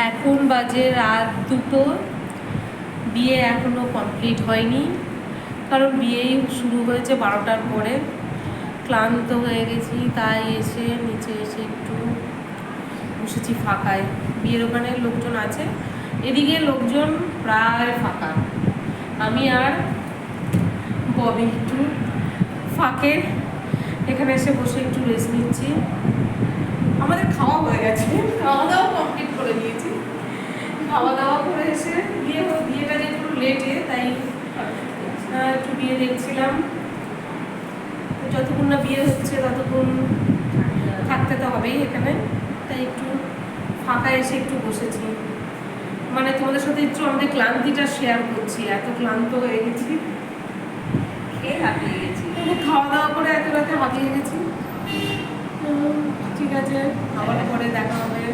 এখন বাজে রাত 2টো। বিয়ে এখনো কমপ্লিট হয়নি, কারণ বিয়েই শুরু হয়েছে 12টার পরে। ক্লান্ত হয়ে গেছি, তাই এসে নিচে এসে একটু বসেছি ফাঁকায়। বিয়ের ওখানে লোকজন আছে, এদিকে লোকজন প্রায় ফাঁকা। আমি আর ববি একটু ফাঁকে এখানে এসে বসে একটু রেস্ট নিচ্ছি। আমাদের খাওয়া হয়ে গেছে, খাওয়া দাওয়া কমপ্লিট করে দিয়েছি। খাওয়া দাওয়া করে এসে বিয়েটা একটু লেটে, তাই একটু বিয়ে দেখছিলাম। যতক্ষণ না বিয়ে হচ্ছে ততক্ষণ থাকতে তো হবেই এখানে, তাই একটু ফাঁকা এসে একটু বসেছি। মানে তোমাদের সাথে একটু আমাদের ক্লান্তিটা শেয়ার করছি, এত ক্লান্ত হয়ে গেছি। খেয়ে হাঁপিয়ে গেছি। খাওয়া দাওয়া করে এত রাতে হাঁপিয়ে গেছি। ঠিক আছে, আবার পরে দেখা হবে।